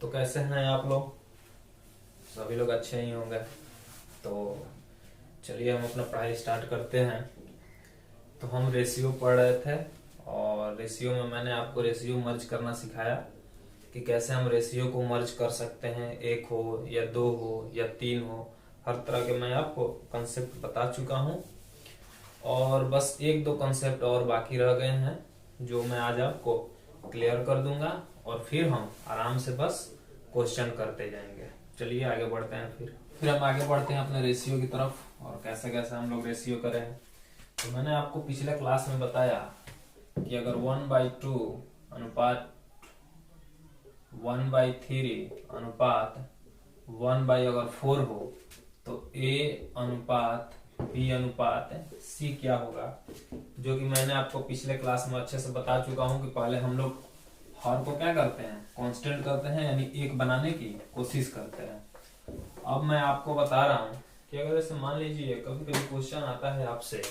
तो कैसे हैं आप लोग? सभी लोग अच्छे ही होंगे। तो चलिए हम अपना पढ़ाई स्टार्ट करते हैं। तो हम रेशियो पढ़ रहे थे और रेशियो में मैंने आपको रेशियो मर्ज करना सिखाया कि कैसे हम रेशियो को मर्ज कर सकते हैं, एक हो या दो हो या तीन हो, हर तरह के मैं आपको कंसेप्ट बता चुका हूँ। और बस एक दो कंसेप्ट और बाकी रह गए हैं जो मैं आज आपको क्लियर कर दूंगा और फिर हम आराम से बस क्वेश्चन करते जाएंगे। चलिए आगे बढ़ते हैं। फिर हम आगे बढ़ते हैं अपने रेशियो की तरफ और कैसे कैसे हम लोग रेशियो करें। तो मैंने आपको पिछले क्लास में बताया कि अगर 1/2 अनुपात 1/3 अनुपात 1/4 हो तो A अनुपात B अनुपात C क्या होगा, जो कि मैंने आपको पिछले क्लास में अच्छे से बता चुका हूं कि पहले हम लोग हर को क्या करते हैं, कांस्टेंट करते हैं, यानी एक बनाने की कोशिश करते हैं। अब मैं आपको बता रहा हूं कि अगर ऐसे मान लीजिए कभी कभी क्वेश्चन आता है आपसे,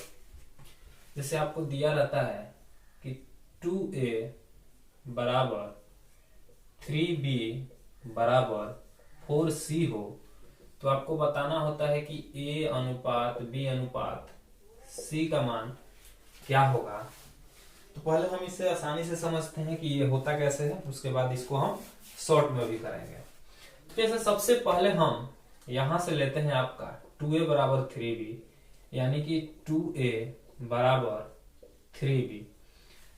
जैसे आपको दिया रहता है कि 2A बराबर 3B बराबर 4C हो, तो आपको बताना होता है कि A अनुपात B अनुपात C का मान क्या होगा। तो पहले हम इसे आसानी से समझते हैं कि ये होता कैसे है, उसके बाद इसको हम शॉर्ट में भी करेंगे। तो जैसे सबसे पहले हम यहां से लेते हैं आपका 2A बराबर 3B, यानी कि 2A बराबर 3B।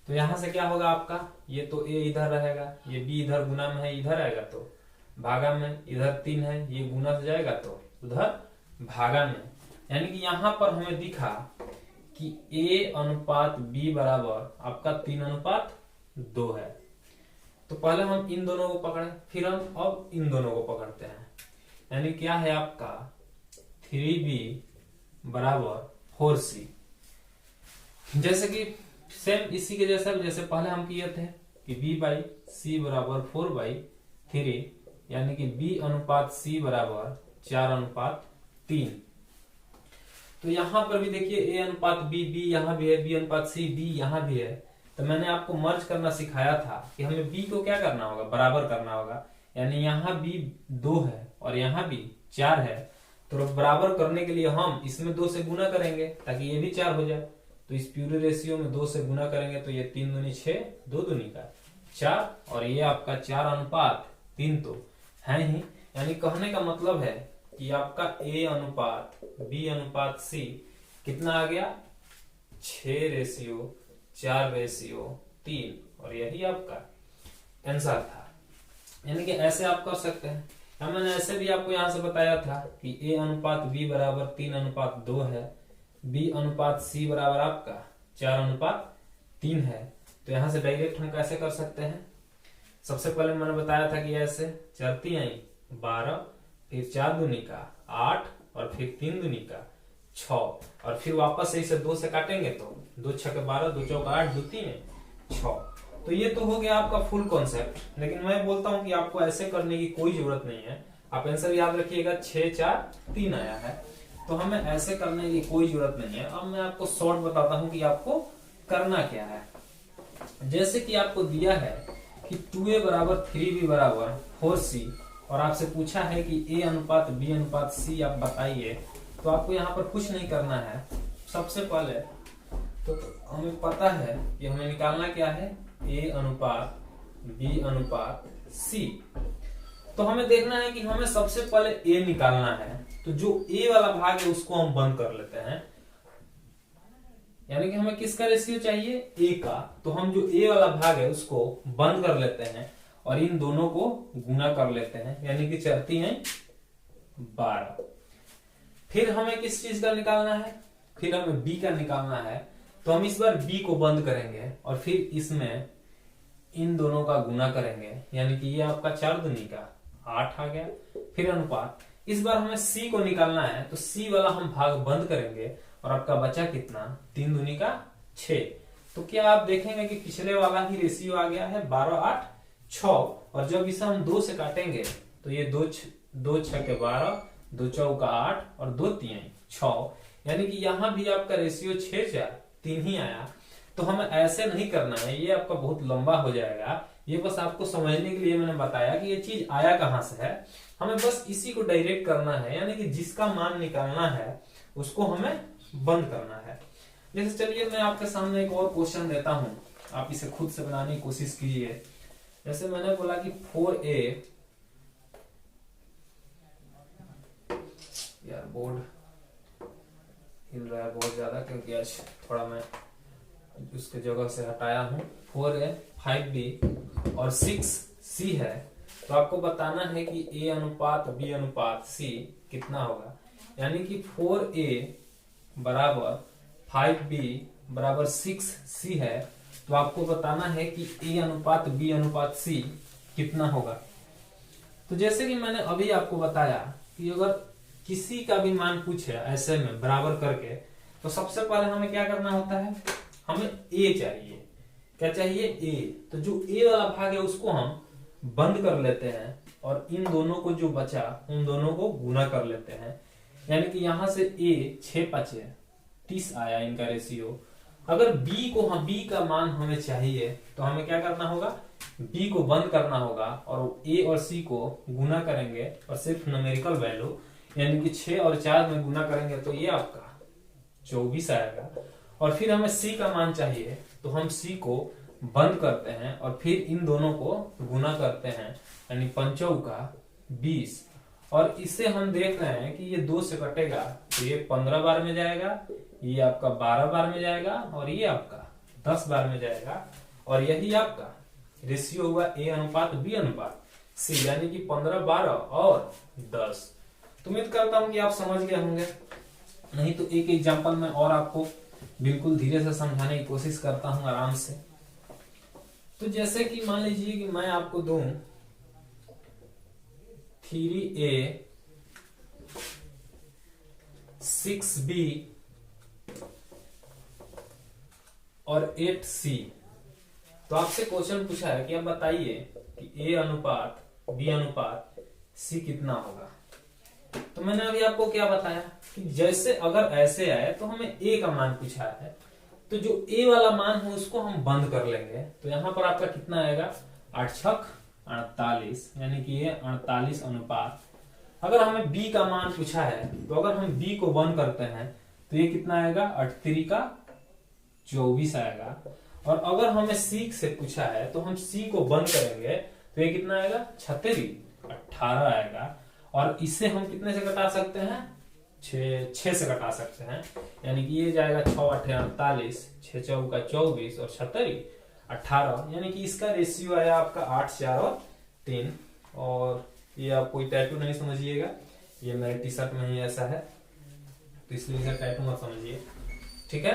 तो यहां से क्या होगा आपका, ये तो A इधर रहेगा, ये B इधर गुना में है, इधर आएगा तो भागा में, इधर 3 है, ये गुना से जाएगा तो उधर भागा में। यानी कि यहां पर हमें दिखा कि A अनुपात B बराबर आपका 3 अनुपात 2 है। तो पहले हम इन दोनों को पकड़े, फिर हम अब इन दोनों को पकड़ते हैं। यानी क्या है आपका 3B बराबर 4C। जैसे कि सेम इसी के जैसा जैसे पहले हम किए थे कि B/C बराबर 4/3, यानी कि B अनुपात C बराबर 4/3। तो यहां पर भी देखिए A अनुपात B, B यहां भी है, B अनुपात C, B यहां भी है। तो मैंने आपको मर्ज करना सिखाया था कि हमें B को क्या करना होगा, बराबर करना होगा। यानी यहां B 2 है और यहां भी 4 है, तो बराबर करने के लिए हम इसमें 2 से गुना करेंगे ताकि ये भी 4 हो जाए। तो इस प्यूरे रेशियो में 2 से गुना करेंगे तो ये 3 दूनी 6, 2 दूनी का 4, और ये आपका 4/3 तो है ही। यानी कहने का मतलब है कि आपका A अनुपात B अनुपात C कितना आ गया, 6:4:3, और यही आपका आंसर था। यानी कि ऐसे आप कर सकते हैं। मैंने ऐसे भी आपको यहां से बताया था कि A अनुपात B बराबर 3/2 है, B अनुपात C बराबर आपका 4/3 है। तो यहां से डायरेक्ट हम कैसे कर सकते हैं, सबसे पहले मैंने बताया था कि ऐसे 4 × 12, फिर 4 दूनी का 8, और फिर 3 दूनी का 6, और फिर वापस से इसे 2 से काटेंगे तो 2 × 6 = 12, 2 × 4 = 8, 2 × 3 = 6। तो ये तो हो गया आपका फुल कॉन्सेप्ट। लेकिन मैं बोलता हूं कि आपको ऐसे करने की कोई जरूरत नहीं है। आप आंसर याद रखिएगा 6, 4, 3 आया है, तो हमें ऐसे करने की कोई जरूरत नहीं है। अब मैं आपको शॉर्ट बताता हूं कि आपको करना क्या है। जैसे कि आपको दिया है कि 2A बराबर 3B बराबर 4C, और आपसे पूछा है कि A अनुपात B अनुपात C आप बताइए, तो आपको यहाँ पर कुछ नहीं करना है। सबसे पहले तो हमें पता है कि हमें निकालना क्या है, A अनुपात B अनुपात C। तो हमें देखना है कि हमें सबसे पहले A निकालना है। तो जो A वाला भाग है उसको हम बंद कर लेते हैं। यानी कि हमें किसका रेशियो चाहिए, A का। तो हम जो A वाला भाग है उसको बंद कर लेते हैं और इन दोनों को गुना कर लेते हैं, यानी कि 4 × 12। फिर हमें किस चीज का निकालना है, फिर हमें B का निकालना है। तो हम इस बार B को बंद करेंगे और फिर इसमें इन दोनों का गुना करेंगे, यानी कि ये आपका 4 दूनी का 8 आ गया। फिर अनुपात, इस बार हमें C को निकालना है, तो C वाला हम भाग बंद करेंगे और आपका बचा कितना, 3 दूनी का 6। तो क्या आप देखेंगे कि पिछले वाला ही रेशियो आ गया है 12, 8, 6, और जब इसे हम 2 से काटेंगे तो ये 2 × 6 = 12, 2 × 4 = 8, और 2 × 3 = 6। यानी कि यहां भी आपका रेशियो 6, 4, 3 ही आया। तो हमें ऐसे नहीं करना है, ये आपका बहुत लंबा हो जाएगा ये बस आपको समझने के लिए मैंने बताया कि ये चीज आया कहां से है। हमें बस इसी को डायरेक्ट करना है, यानी कि जिसका मान निकालना है उसको हमें बंद करना है। जैसे चलिए मैं आपके सामने एक और क्वेश्चन देता हूं, आप इसे खुद से बनाने की कोशिश कीजिए। जैसे मैंने बोला कि 4a, यार बोर्ड हिल रहा है बहुत ज्यादा क्योंकि आज थोड़ा मैं उसके जगह से हटाया हूं। 4a, 5b और 6c है। तो आपको बताना है कि a अनुपात b अनुपात c कितना होगा, यानी कि 4a बराबर 5b बराबर 6c है। तो आपको बताना है कि a अनुपात b अनुपात c कितना होगा। तो जैसे कि मैंने अभी आपको बताया कि अगर किसी का भी मान पूछे ऐसे में बराबर करके, तो सबसे पहले हमें क्या करना होता है, हमें a चाहिए। क्या चाहिए? a। तो जो a वाला भाग है उसको हम बंद कर लेते हैं और इन दोनों को जो बचा उन दोनों को गुना कर लेते हैं, यानी कि यहां से a 6×5 30 आया इनका रेशियो। अगर b को हम b का मान हमें चाहिए तो हमें क्या करना होगा, b को बंद करना होगा और a और c को गुना करेंगे और सिर्फ न्यूमेरिकल वैल्यू यानी कि 6 और 4 में गुना करेंगे तो ये आपका 24 आएगा। और फिर हमें c का मान चाहिए तो हम c को बंद करते हैं और फिर इन दोनों को गुना करते हैं, यानी 5 का 20। और इससे हम देख रहे हैं कि ये 2 से कटेगा तो ये 15 बार में जाएगा, ये आपका 12 बार में जाएगा और ये आपका 10 बार में जाएगा। और यही आपका रेशियो हुआ a अनुपात b अनुपात c, यानी कि 15, 12 और 10। तो उम्मीद करता हूं कि आप समझ गए होंगे। नहीं तो एक एग्जांपल में और आपको बिल्कुल धीरे से समझाने की कोशिश करता हूं आराम से। तो जैसे कि मान लीजिए कि मैं आपको दूं 3a 6b और 8c। तो आपसे क्वेश्चन पूछा है कि आप बताइए कि a अनुपात b अनुपात c कितना होगा। तो मैंने अभी आपको क्या बताया कि जैसे अगर ऐसे आए तो हमें a का मान पूछा है, तो जो a वाला मान हो उसको हम बंद कर लेंगे। तो यहां पर आपका कितना आएगा, 8 छक 48, यानी कि ये 48 अनुपात। अगर हमें b का मान पूछा है तो अगर हम b को बंद करते हैं तो ये कितना आएगा, 8×3 का 24 आएगा। और अगर हमें c से पूछा है तो हम c को बंद करेंगे तो ये कितना आएगा, 36 18 आएगा। और इससे हम कितने से घटा सकते हैं, 6 से घटा सकते हैं, यानी कि ये जाएगा 6 8 48, 6 4 का 24 और 36 18, यानी कि इसका रेशियो आया आपका 8 4 और 3। और ये आप कोई टैटू नहीं समझिएगा, ये मेरे टी शर्ट में ही ऐसा है तो इसलिए इसे टैटू मत समझिए, ठीक है।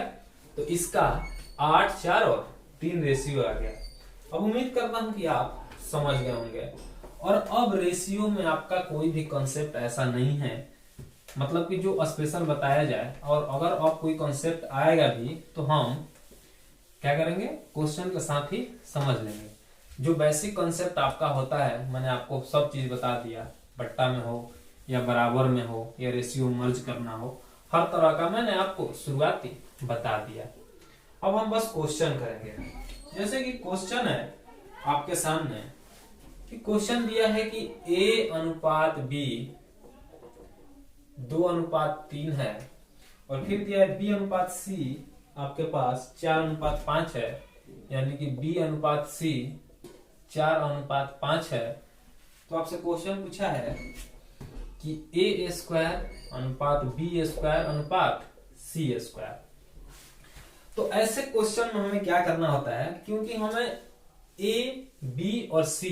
तो इसका 8 4 और 3 रेशियो आ गया। अब उम्मीद करता हूं कि आप समझ गए होंगे। और अब रेशियो में आपका कोई भी कॉन्सेप्ट ऐसा नहीं है, मतलब कि जो स्पेशल बताया जाए, और अगर अब कोई कॉन्सेप्ट आएगा भी तो हम क्या करेंगे, क्वेश्चन के साथ ही समझ लेंगे। जो बेसिक कॉन्सेप्ट आपका होता है मैंने आपको सब चीज बता दिया, बट्टा में हो या बराबर में हो या रेशियो मर्ज करना हो, हर तरह का मैंने आपको शुरुआती बता दिया। अब हम बस क्वेश्चन करेंगे। जैसे कि क्वेश्चन है आपके सामने कि क्वेश्चन दिया है कि a अनुपात b 2:3 है और फिर दिया है b अनुपात c आपके पास 4:5 है, यानी कि b अनुपात c 4:5 है। तो आपसे क्वेश्चन पूछा है कि a² अनुपात b² अनुपात c²। तो ऐसे क्वेश्चन में हमें क्या करना होता है, क्योंकि हमें a, b और c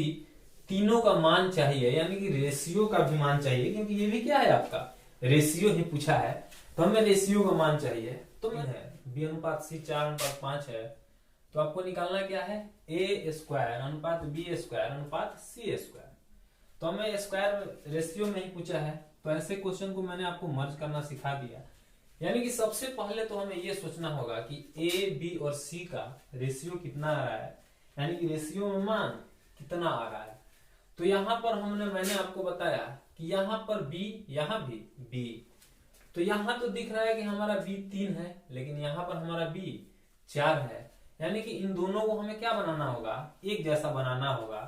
तीनों का मान चाहिए, यानी कि रेशियो का भी मान चाहिए, क्योंकि ये भी क्या है आपका रेशियो ही पूछा है, तो हमें रेशियो का मान चाहिए। तो मैं है b अनुपात c 4:5 है, तो आपको निकालना क्या है, a² अनुपात b² अनुपात c²। तो हमें स्क्वायर रेशियो में ही पूछा है, तो ऐसे क्वेश्चन को मैंने आपको मर्ज करना सिखा दिया। यानी कि सबसे पहले तो हमें ये सोचना होगा कि a, b और c का रेशियो कितना आ रहा है, यानी कि रेशियो में मान कितना आ रहा है। तो यहाँ पर मैंने आपको बताया कि यहाँ पर b, यहाँ भी b, तो यहाँ तो दिख रहा है कि हमारा b 3 है, लेकिन यहाँ पर हमारा b 4 है, यानी कि इन दोनों को हमें क्या बनाना होगा, एक जैसा बनाना होगा।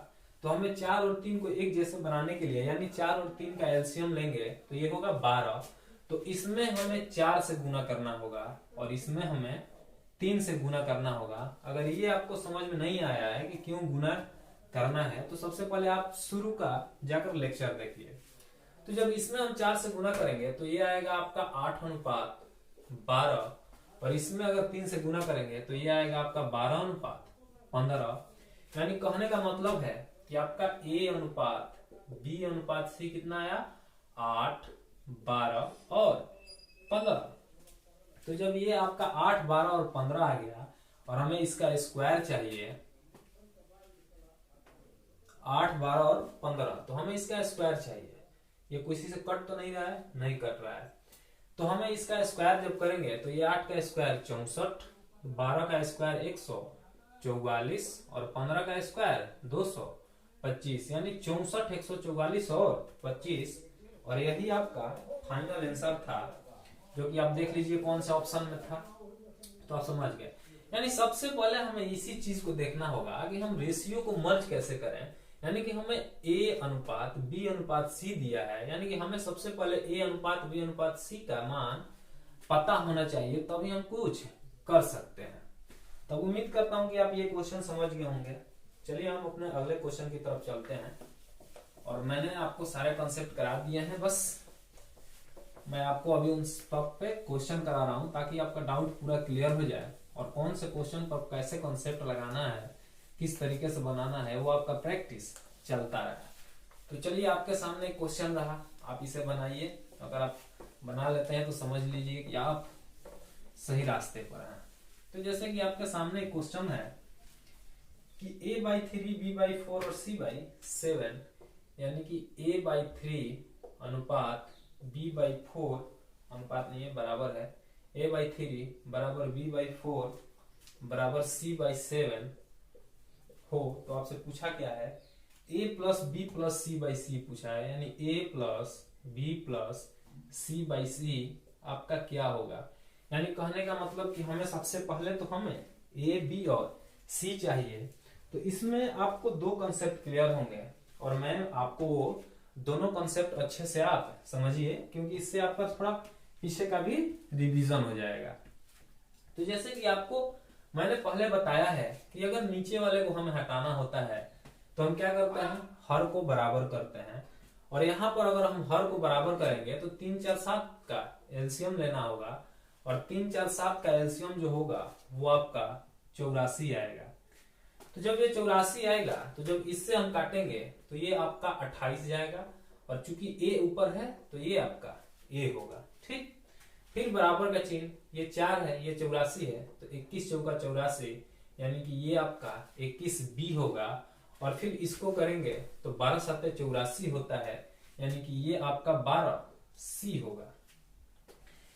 तो हमें 4 और 3 को एक जैसे बनाने के लिए यानी 4 और 3 का एलसीएम लेंगे तो ये होगा 12। तो इसमें हमें 4 से गुना करना होगा और इसमें हमें 3 से गुना करना होगा। अगर ये आपको समझ में नहीं आया है कि क्यों गुना करना है तो सबसे पहले आप शुरू का जाकर लेक्चर देखिए। तो जब इसमें हम 4 से गुना करेंगे तो ये आएगा आपका 8:12 और इसमें अगर 3 से गुना करेंगे तो ये आएगा आपका 12:15। यानी कहने का मतलब है कि आपका A अनुपात B अनुपात C कितना आया, 8, 12 और 15। तो जब ये आपका 8, 12 और 15 आ गया और हमें इसका स्क्वायर चाहिए 8, 12 और 15, तो हमें इसका स्क्वायर चाहिए। ये किसी से कट तो नहीं रहा है, नहीं कट रहा है। तो हमें इसका स्क्वायर जब करेंगे तो ये 8 का स्क्वायर 64, 12 का स्क्वायर 144 और 15 का स्क्वायर 225, यानी 64, 144 और 25। और यही आपका फाइनल आंसर था, जो कि आप देख लीजिए कौन सा ऑप्शन में था। तो आप समझ गए। यानी सबसे पहले हमें इसी चीज को देखना होगा कि हम रेशियो को मर्ज कैसे करें। यानी कि हमें A अनुपात B अनुपात C दिया है, यानी कि हमें सबसे पहले A अनुपात B अनुपात C का मान पता होना चाहिए, तभी हम कुछ कर सकते हैं। तब उम्मीद करता हूं कि आप ये क्वेश्चन समझ गए होंगे। चलिए हम अपने अगले क्वेश्चन की तरफ चलते हैं। और मैंने आपको सारे कॉन्सेप्ट करा दिए हैं, बस मैं आपको अभी उन सब पे क्वेश्चन करा रहा हूं ताकि आपका डाउट पूरा क्लियर हो जाए और कौन से क्वेश्चन पर कैसे कॉन्सेप्ट लगाना है, किस तरीके से बनाना है, वो आपका प्रैक्टिस चलता रहा। तो चलिए आपके सामने एक क्वेश्चन रहा, आप इसे बनाइए। अगर आप बना लेते हैं तो समझ लीजिए कि आप सही रास्ते पर हैं। तो जैसे कि आपके सामने एक क्वेश्चन है कि A/3 B/4 और C/7 यानी कि A/3 अनुपात B/4 अनुपात नहीं है, बराबर है A/3 बराबर B/4 बराबर C/7 हो। तो आपसे पूछा क्या है, A plus B plus C/C पूछा है, यानी A plus B plus C/C आपका क्या होगा। यानी कहने का मतलब कि हमें सबसे पहले तो हमें A, B और C चाहिए। तो इसमें आपको दो कंसेप्ट क्लियर होंगे और मैं आपको वो दोनों कंसेप्ट अच्छे से आप समझिए, क्योंकि इससे आपका थोड़ा पीछे का भी रिवीजन हो जाएगा। तो जैसे कि आपको मैंने पहले बताया है कि अगर नीचे वाले को हमें हटाना होता है तो हम क्या करते हैं, हर को बराबर करते हैं। और यहाँ पर अगर हम हर को बराबर करेंगे तो 3, 4, 7 का एलसीएम लेना होगा और 3, 4, 7 का एलसीएम जो होगा वो आपका 84 आएगा। तो जब ये 84 आएगा तो जब इससे हम काटेंगे तो ये आपका 28 जाएगा और चूंकि A ऊपर है तो ये आपका A होगा। ठीक, फिर बराबर का चिन्ह, ये 4 है, ये 84 है, तो 21 चौका 84, यानी कि ये आपका 21B होगा। और फिर इसको करेंगे तो 12 7 84 होता है, यानी कि ये आपका 12C होगा।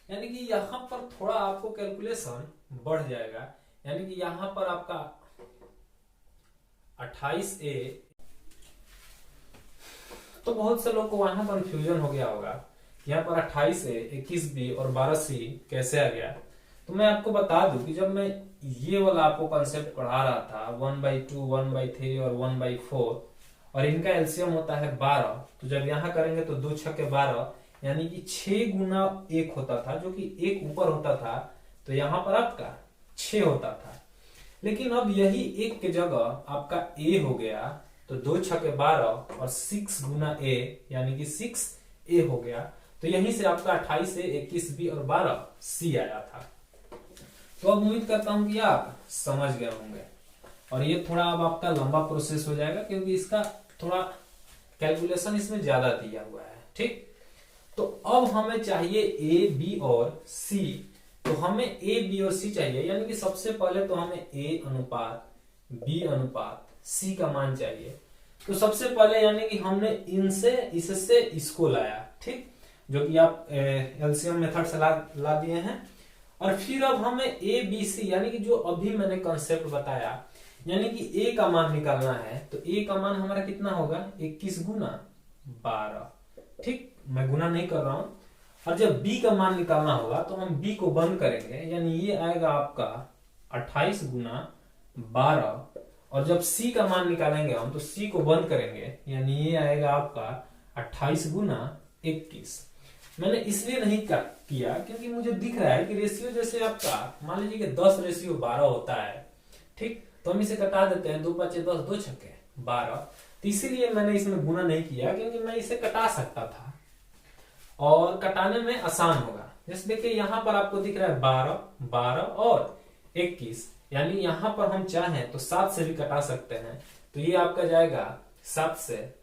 यानी कि यहाँ पर थोड़ा आपको कैलकुलेशन बढ़ जाएगा, यानी कि यहाँ पर आपका 28A। तो बहुत से लोग को वहां कंफ्यूजन हो गया होगा, यहाँ पर 28A, 21B और 12C कैसे आ गया। तो मैं आपको बता दूं कि जब मैं ये वाला आपको कंसेप्ट पढ़ा रहा था 1/2, 1/3 और 1/4 और इनका एलसीएम होता है 12, तो जब यहाँ करेंगे तो 2 छक्के 12, यानी कि 6 गुना 1 होता था, जो कि 1 ऊपर होता था, तो यहाँ पर आपका 6 होता था। लेकिन अब यही 1 के जगह आपका A हो गया, तो 2 छक्के 12 और 6 गुना A यानी कि 6A हो गया। तो यहीं से आपका 28A, 21B और 12C आया था। तो अब उम्मीद करता हूं कि आप समझ गए होंगे और ये थोड़ा अब आपका लंबा प्रोसेस हो जाएगा, क्योंकि इसका थोड़ा कैलकुलेशन इसमें ज्यादा दिया हुआ है। ठीक, तो अब हमें चाहिए A, B और C। तो हमें A, B और C चाहिए, यानी कि सबसे पहले तो हमें A अनुपात B अनुपात C का मान चाहिए। तो सबसे पहले यानी कि हमने इनसे इससे इसको लाया, ठीक, जो कि आप एलसीएम मेथड से ला दिए हैं। और फिर अब हमें A, B, C यानी कि जो अभी मैंने कंसेप्ट बताया, यानी कि A का मान निकालना है, तो A का मान हमारा कितना होगा, 21 गुना 12। ठीक, मैं गुना नहीं कर रहा हूं। और जब B का मान निकालना होगा तो हम B को बंद करेंगे, यानी ये आएगा आपका 28 गुना 12, और जब c का मान निकालेंगे हम तो c को बंद करेंगे, यानी ये आएगा आपका 28 गुना 21। मैंने इसलिए नहीं किया क्योंकि मुझे दिख रहा है कि रेशियो जैसे आपका मान लीजिए कि 10:12 होता है, ठीक, तो हम इसे कटा देते हैं, 2 5 10, 2 छक्के 12, तो इसीलिए मैंने इसमें गुना नहीं किया क्योंकि मैं इसे कटा सकता था और कटाने में आसान होगा। जैसे देखिए यहाँ पर आपको दिख रहा है 12, 12 और 21, यानी यहाँ पर हम चाहें तो 7 से भी कटा सकते हैं, तो ये आपका जाएगा 7 से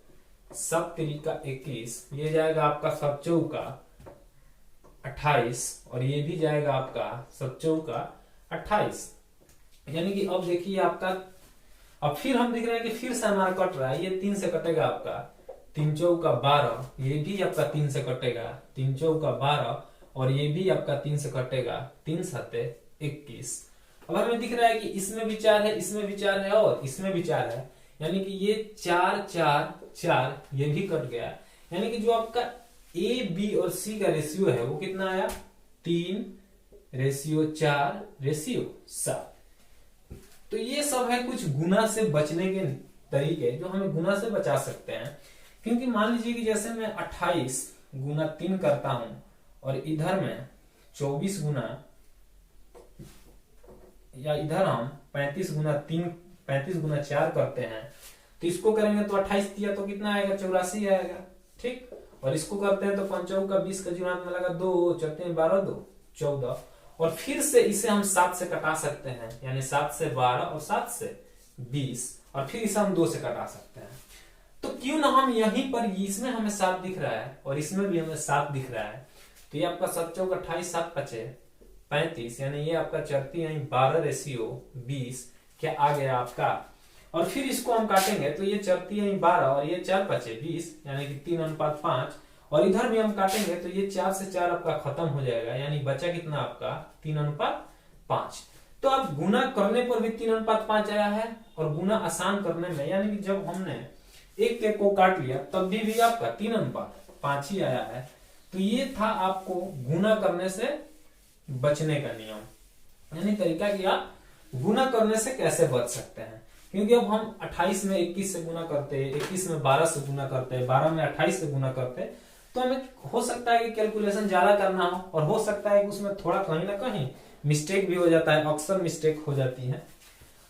7 तिरिका 21, ये जाएगा आपका 7 चौका 28, और ये भी जाएगा आपका 7 चौका 28। यानी कि अब देखिए आपका, अब फिर हम दिख रहे हैं कि फिर से हमारा कट रहा है, ये 3 से कटेगा आपका 3 चौका 12, ये भी आपका 3 से कटेगा 3 चौका 12, और ये भी आपका 3 से कटेगा 3 7 21। अब हमें दिख रहा है कि इसमें भी 4 है, इसमें भी 4 है और इसमें भी 4 है, यानी कि ये 4 4 4 ये भी कट गया, यानी कि जो आपका ए बी और सी का रेशियो है वो कितना आया 3:4:7। तो ये सब है कुछ गुना से बचने के तरीके जो हमें गुना से बचा सकते हैं। क्योंकि मान लीजिए कि जैसे मैं 28 गुना 3 करता हूं और इधर में 24 गुना, या इधर हम 35 गुना 3 35 गुना 4 करते हैं, तो इसको करेंगे तो 28 दिया तो कितना आएगा 84 आएगा, ठीक, और इसको करते हैं तो 5 का 20 का जुनात में लगा 2 4 12 2 14, और फिर से इसे हम 7 से कटा सकते हैं, यानी 7 से 12 और 7 से 20, और फिर इसे हम 2 से कटा सकते हैं। तो क्यों ना हम यहीं पर, इसमें हमें 7 दिख रहा है और इसमें भी हमें 7 दिख रहा है, तो ये आपका 7 चौका 28 7 5 35, यानी ये आपका चलती है 12:20 क्या आ गया आपका, और फिर इसको हम काटेंगे तो ये चलती है 12 और ये 4 5 20, यानी कि 3:5, और इधर भी हम काटेंगे तो ये 4 से 4 आपका खत्म हो जाएगा, यानी बचा कितना आपका 3:5। तो अब गुना करने पर भी 3:5 आया है, और गुना आसान करने में, यानी कि जब हमने एक को काट लिया तब भी आपका 3:5 ही आया है। तो ये था आपको गुना करने से बचने का नियम, यानी तरीका कि आप गुना करने से कैसे बच सकते हैं। क्योंकि अब हम 28 में 21 से गुना करते हैं, 21 में 12 से गुना करते हैं, 12 में 28 से गुना करते हैं, तो हमें हो सकता है कि कैलकुलेशन ज्यादा करना हो, और हो सकता है कि उसमें थोड़ा कहीं ना कहीं मिस्टेक भी हो जाता है, अक्सर मिस्टेक हो जाती है।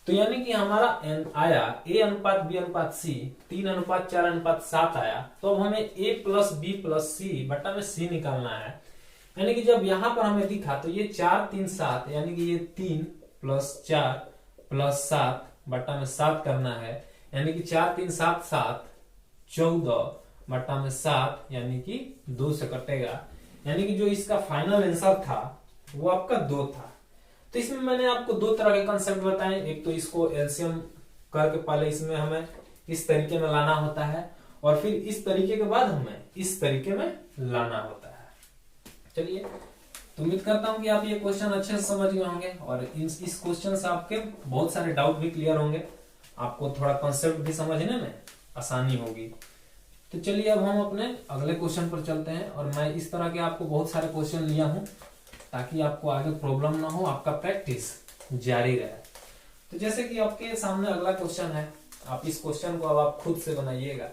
तो यानी कि हमारा आया A/B/C 3:4:7 आया, तो अब हमें A+B+C बटा में C निकालना है। यानी कि जब यहां पर हमें दिखा तो ये 4 3 7, यानी कि ये 3 + 4 + 7 बटा में 7 करना है, यानी कि 4 3 7 7 14 बटा में 7, यानी कि 2 से कटेगा, यानी कि जो इसका फाइनल आंसर था वो आपका 2 था। तो इसमें मैंने आपको 2 तरह के कंसेप्ट बताए, एक तो इसको एलसीएम करके पहले इसमें हमें इस तरीके में लाना होता है, और फिर इस तरीके के बाद हमें इस तरीके में लाना होता है। चलिए, तो उम्मीद करता हूं कि आप ये क्वेश्चन अच्छे से समझ गए होंगे, और इस क्वेश्चन से आपके बहुत सारे डाउट भी क्लियर होंगे, आपको थोड़ा कंसेप्ट भी समझने में आसानी होगी। तो चलिए अब हम अपने अगले क्वेश्चन पर चलते हैं, और मैं इस तरह के आपको बहुत सारे क्वेश्चन लिया हूं ताकि आपको आगे प्रॉब्लम ना हो, आपका प्रैक्टिस जारी रहे। तो जैसे कि आपके सामने अगला क्वेश्चन है, आप इस क्वेश्चन को अब आप खुद से बनाइएगा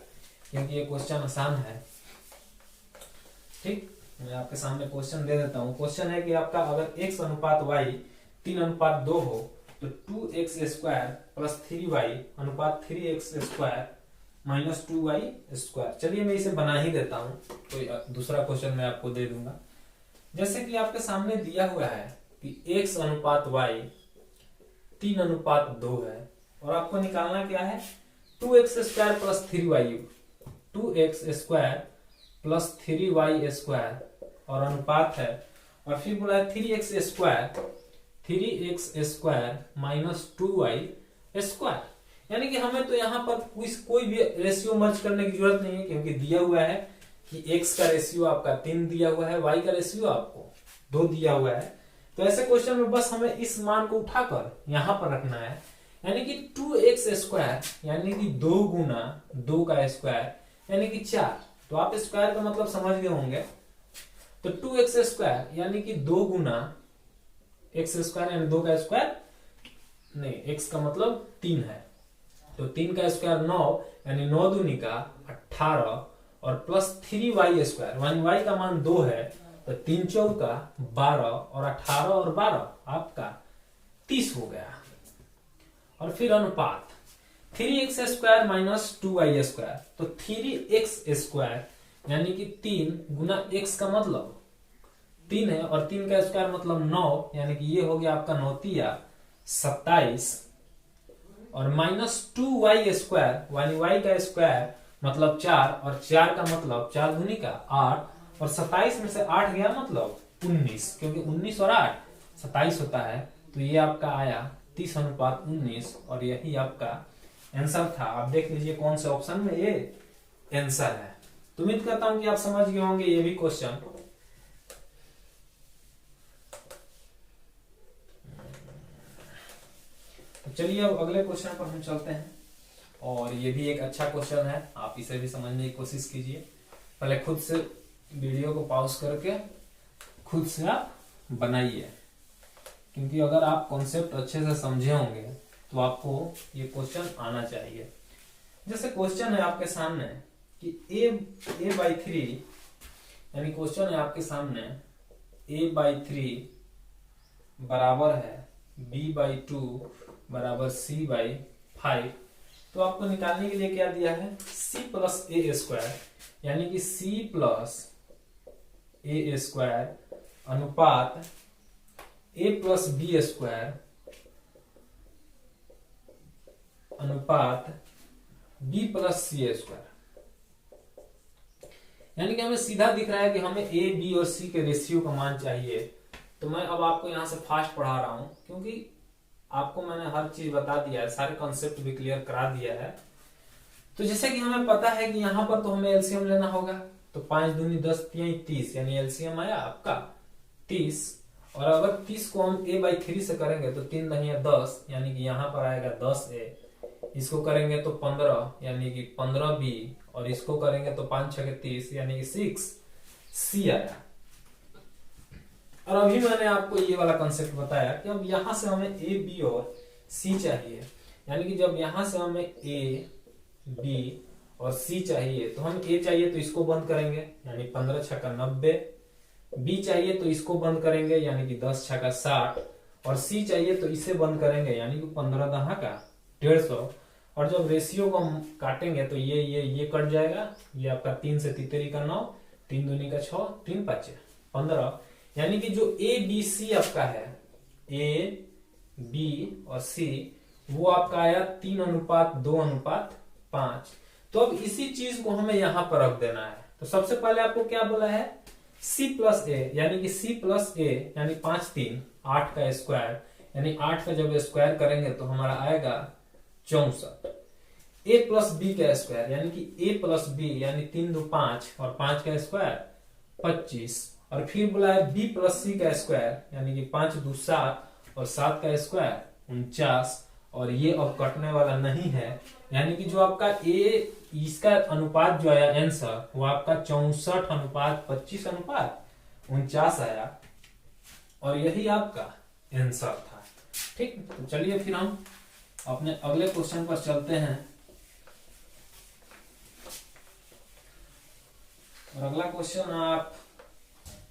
क्योंकि ये क्वेश्चन आसान है, ठीक। मैं आपके सामने क्वेश्चन दे देता हूं। क्वेश्चन है कि आपका अगर x/y 3:2 हो तो 2x² + 3y = 3x² - 2y²। चलिए मैं इसे बना ही देता हूं, तो दूसरा क्वेश्चन मैं आपको दे दूंगा। जैसे कि आपके सामने दिया हुआ है कि x/y 3:2 है, और आपको निकालना क्या है 2x² + 3y 2x² + 3y², और अनुपात है, और फिर बोला है 3x² - 2y²। यानी कि हमें तो यहाँ पर कोई भी रेशियो मर्ज करने की जरूरत नहीं है, क्योंकि दिया हुआ है कि x का रेशियो आपका 3 दिया हुआ है, y का रेशियो आपको 2 दिया हुआ है। तो ऐसे क्वेश्चन में बस हमें इस मान को उठाकर यहाँ पर रखना है, यानी कि 2x², यानी कि 2 गुना 2 का स्क्वायर, यानी कि 4। तो आप स्क्वायर का मतलब समझ गए होंगे। तो 2x² यानी कि 2 गुना x² यानी 2 का स्क्वायर नहीं, x का मतलब 3 है, तो 3 का स्क्वायर 9, यानी 9 दूनी का 18 और प्लस 3y स्क्वायर, y का मान 2 है, तो 3 चौका 12 और 18 और 12 आपका 30 हो गया। और फिर अनुपात 3x square minus 2y square, तो 3x स्क्वायर यानी कि 3 गुना x का मतलब 3 है और 3 का स्क्वायर मतलब 9, यानी कि ये हो गया आपका 9 तिया 27 और माइनस 2y स्क्वायर, यानी y का स्क्वायर मतलब 4 और 4 का मतलब 4 दूनी का 8 और 27 में से 8 गया मतलब 19, क्योंकि 19 और 8 27 होता है, तो ये आपका आया 30:19 और यही आपका आंसर था। आप देख लीजिए कौन से ऑप्शन में ये आंसर है। तो उम्मीद करता हूं कि आप समझ गए होंगे ये भी क्वेश्चन। तो चलिए अब अगले क्वेश्चन पर हम चलते हैं, और ये भी एक अच्छा क्वेश्चन है, आप इसे भी समझने की कोशिश कीजिए। पहले खुद से वीडियो को पॉज करके खुद से आप बनाइए, क्योंकि अगर आप कॉन्सेप्ट अच्छे से समझे होंगे तो आपको ये क्वेश्चन आना चाहिए। जैसे क्वेश्चन है आपके सामने कि a/3, यानी क्वेश्चन है आपके सामने a/3 बराबर है b/2 बराबर c/5, तो आपको निकालने के लिए क्या दिया है, c प्लस ए स्क्वायर, यानी कि c प्लस ए स्क्वायर अनुपात a प्लस बी स्क्वायर अनुपात b प्लस सी स्क्वायर। यानी कि हमें सीधा दिख रहा है कि हमें a, b और c के रेशियो का मान चाहिए। तो मैं अब आपको यहां से फास्ट पढ़ा रहा हूं, क्योंकि आपको मैंने हर चीज बता दिया है, सारे कॉन्सेप्ट भी क्लियर करा दिया है। तो जैसे कि हमें पता है कि यहां पर तो हमें एलसीएम लेना होगा, तो 5 दूनी 10 3 30, यानी एलसीएम आया आपका 30। और अगर 30 को हम a/3 से करेंगे तो 3 दहिया 10, यानी कि यहाँ पर आएगा 10a, इसको करेंगे तो 15, यानी कि 15b, और इसको करेंगे तो 5 6 30, यानी कि 6c आया। और अभी मैंने आपको ये वाला कंसेप्ट बताया कि अब यहां से हमें a, b और c चाहिए, यानी कि जब यहां से हमें a, b और c चाहिए, तो हम a चाहिए तो इसको बंद करेंगे, यानी 15 छक्का 90, b चाहिए तो इसको बंद करेंगे, यानी कि 10 छक्का 60, और c चाहिए तो इसे बंद करेंगे, यानी कि 15 दहा का 150। और जब रेशियो को हम काटेंगे तो ये कट जाएगा, ये आपका 3 से तितरी का 9, 3 दूनी का 6, 3 5 15, यानी कि जो ए बी सी आपका है, ए बी और सी, वो आपका आया 3:2:5। तो अब इसी चीज को हमें यहां पर रख देना है। तो सबसे पहले आपको क्या बोला है, c प्लस ए, यानी कि c प्लस ए यानी 5 3 8 का स्क्वायर, यानी 8 का जब स्क्वायर करेंगे तो हमारा आएगा 64। a प्लस बी का स्क्वायर, यानी कि a प्लस बी यानी 3 2 5 और 5 का स्क्वायर 25, और फिर बोला है b प्लस सी का स्क्वायर, यानी कि 5 2 7 और 7 का स्क्वायर 49, और ये अब कटने वाला नहीं है, यानी कि जो आपका a इसका अनुपात जो आया आंसर, वो आपका 64:25:49 आया, और यही आपका आंसर था। ठीक, तो चलिए फिर हम अपने अगले क्वेश्चन पर चलते हैं। और अगला क्वेश्चन आप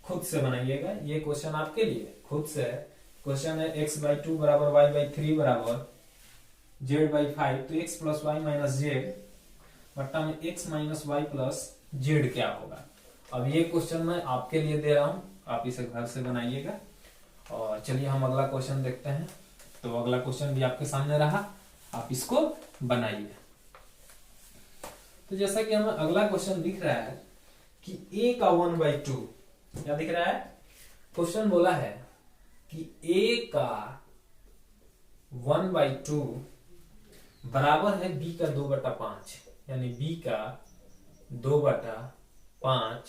खुद से बनाइएगा, ये क्वेश्चन आपके लिए खुद से है। क्वेश्चन है x/2 बराबर y/3 बराबर z/5, तो x plus y minus Z बट्टा में x minus y plus Z क्या होगा। अब ये क्वेश्चन मैं आपके लिए दे रहा हूं, आप इसे घर से बनाइएगा। और चलिए हम अगला क्वेश्चन देखते हैं। तो अगला क्वेश्चन भी आपके सामने रहा, आप इसको बनाइए। तो जैसा कि हमें अगला क्वेश्चन दिख रहा है कि a का 1/2, क्या दिख रहा है, क्वेश्चन बोला है कि a का 1/2 बराबर है b का 2/5, यानी b का 2/5,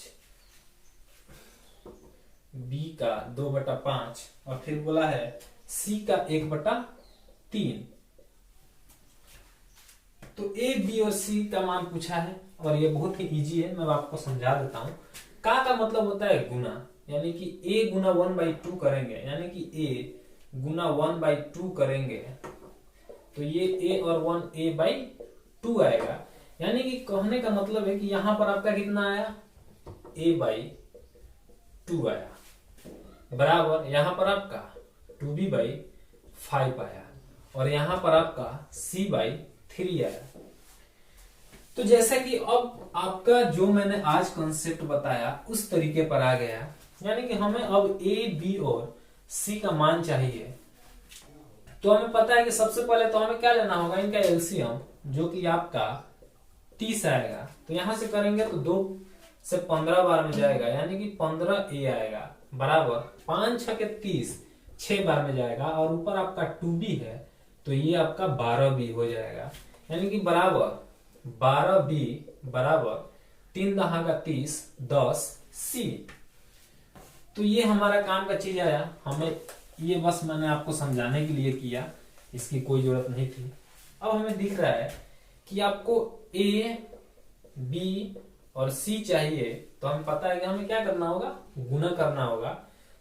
b का 2/5, और फिर बोला है c का 1/3। तो a, b और c का मान पूछा है, और ये बहुत ही इजी है, मैं आपको समझा देता हूं। का मतलब होता है गुना, यानी कि a गुना 1/2 करेंगे, यानी कि a गुना 1/2 करेंगे तो ये a और 1 a/2 आएगा। यानी कि कहने का मतलब है कि यहां पर आपका कितना आया, a/2 आया, बराबर यहां पर आपका 2b/5 आया और यहां पर आपका c/3 आया। तो जैसा कि अब आपका जो मैंने आज कॉन्सेप्ट बताया उस तरीके पर आ गया, यानी कि हमें अब a, b और c का मान चाहिए। तो हमें पता है कि सबसे पहले तो हमें क्या लेना होगा, इनका एलसीएम, जो कि आपका 30 आएगा। तो यहां से करेंगे तो 2 से 15 बार में जाएगा, यानी कि 15a आएगा, बराबर 5 6 के 30, 6 बार में जाएगा और ऊपर आपका 2b है तो ये आपका 12b हो जाएगा, यानी कि बराबर 12b बराबर 3 दहा का 30, 10c। तो ये हमारा काम का चीज आया, हमें ये बस मैंने आपको समझाने के लिए किया, इसकी कोई जरूरत नहीं थी। अब हमें दिख रहा है कि आपको a, b और c चाहिए, तो हमें पता है कि हमें क्या करना होगा, गुना करना होगा।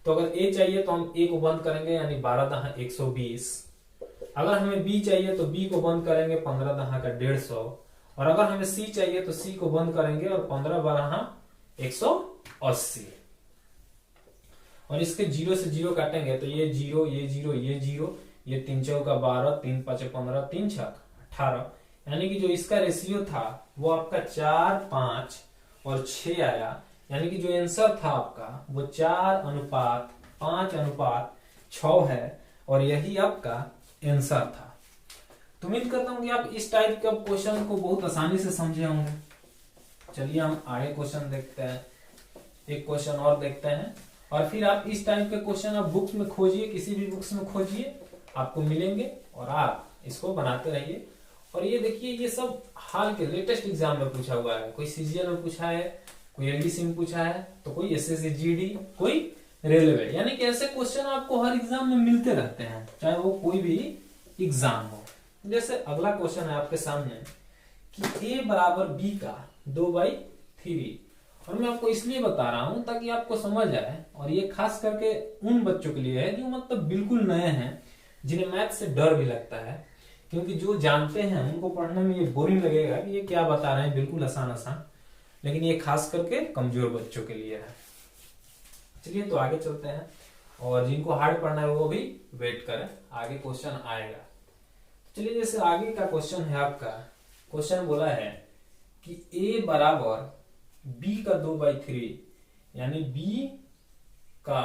तो अगर a चाहिए तो हम a को बंद करेंगे, यानी 12 दहा 120। अगर हमें b चाहिए तो b को बंद करेंगे, 15 दहा का 150। और अगर हमें c चाहिए तो c को बंद करेंगे और 15 12 180। और इसके 0 से 0 काटेंगे तो ये 0, ये 0, ये 0, ये 3 चौका 12, 3 5 15, 3 6 18, यानी कि जो इसका रेशियो था वो आपका 4 5 और 6 आया। यानी कि जो आंसर था आपका वो 4:5:6 है और यही आपका आंसर था। तो उम्मीद करता हूं कि आप इस टाइप के क्वेश्चन को बहुत आसानी से समझे होंगे। चलिए हम आगे क्वेश्चन देखते हैं, एक क्वेश्चन और देखते हैं और फिर आप इस टाइप के क्वेश्चन आप बुक्स में खोजिए, किसी भी बुक्स में खोजिए, आपको मिलेंगे और आप इसको बनाते रहिए। और ये देखिए, ये सब हाल के लेटेस्ट एग्जाम में पूछा हुआ है, कोई सीजीएल में पूछा है, कोई एलडीसी में पूछा है, तो कोई एसएससी जीडी, कोई रेलवे, यानी कि ऐसे क्वेश्चन आपको हर एग्जाम में मिलते रहते हैं, चाहे वो कोई भी एग्जाम हो। जैसे अगला क्वेश्चन है आपके सामने कि a बराबर b का 2/3, और मैं आपको इसलिए बता रहा हूं ताकि आपको समझ आए, और ये खास करके उन बच्चों के लिए है जो मतलब बिल्कुल नए हैं, जिन्हें मैथ से डर भी लगता है, क्योंकि जो जानते हैं उनको पढ़ने में ये बोरिंग लगेगा कि ये क्या बता रहे हैं, बिल्कुल आसान आसान, लेकिन ये खास करके कमजोर बच्चों के लिए है। चलिए तो आगे चलते हैं, और जिनको हार्ड पढ़ना है वो भी वेट करें, आगे क्वेश्चन आएगा। चलिए जैसे आगे का क्वेश्चन है आपका, क्वेश्चन बोला है कि a बराबर b का 2/3, यानी b का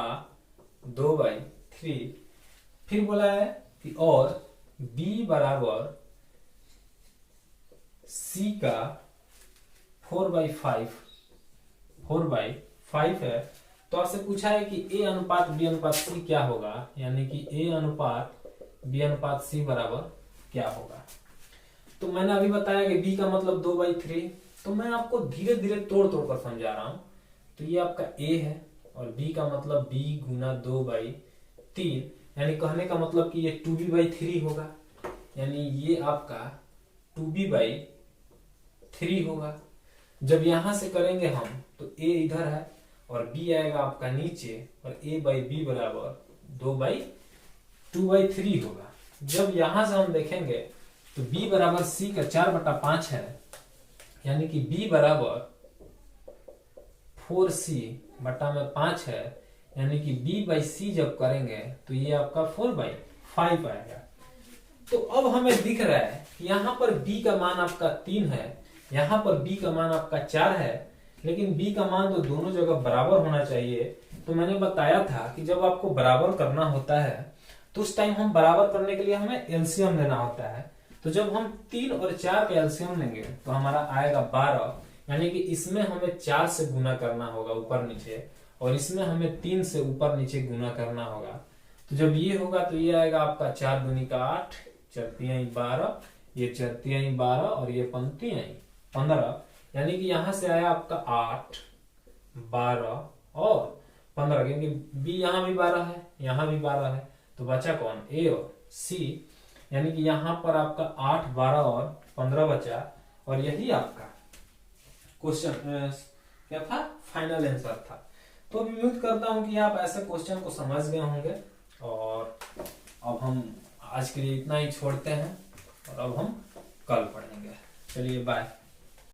2/3, फिर बोला है कि और b बराबर c का 4/5 है। तो आपसे पूछा है कि a अनुपात b अनुपात c क्या होगा, यानी कि a अनुपात b अनुपात c बराबर क्या होगा। तो मैंने अभी बताया कि b का मतलब 2/3, तो मैं आपको धीरे धीरे तोड़ तोड़ कर समझा रहा हूं। तो ये आपका a है और b का मतलब b गुना 2/3, यानी कहने का मतलब कि ये 2b/3 होगा, यानी ये आपका 2b/3 होगा। जब यहां से करेंगे हम तो a इधर है और b आएगा आपका नीचे, और a/b बराबर 2/3 होगा। जब यहां से हम देखेंगे तो b बराबर c का 4/5 है, यानी कि b बराबर 4c/5 है, यानी कि b/c जब करेंगे तो ये आपका 4/5 आएगा। तो अब हमें दिख रहा है कि यहाँ पर b का मान आपका 3 है, यहाँ पर b का मान आपका 4 है, लेकिन b का मान तो दोनों जगह बराबर होना चाहिए। तो मैंने बताया था कि जब आपको बराबर करना होता है तो उस टाइम हम बराबर करने के लिए हमें एलसीएम लेना होता है। तो जब हम 3 और 4 का एलसीएम लेंगे तो हमारा आएगा 12, यानी कि इसमें हमें 4 से गुना करना होगा ऊपर नीचे, और इसमें हमें 3 से ऊपर नीचे गुना करना होगा। तो जब ये होगा तो ये आएगा आपका 4 दूनी का 8, 4 तिहाई 12, ये 4 तिहाई 12 और ये 5 तिहाई 15, यानी कि यहां से आया आपका 8, 12 और 15, क्योंकि b यहाँ भी 12 है, यहाँ भी 12 है, तो बचा कौन, a और c, यानी कि यहाँ पर आपका 8, 12 और 15 बचा, और यही आपका क्वेश्चन क्या था, फाइनल आंसर था। तो उम्मीद करता हूं कि आप ऐसे क्वेश्चन को समझ गए होंगे, और अब हम आज के लिए इतना ही छोड़ते हैं। और अब हम कल पढ़ेंगे। चलिए बाय।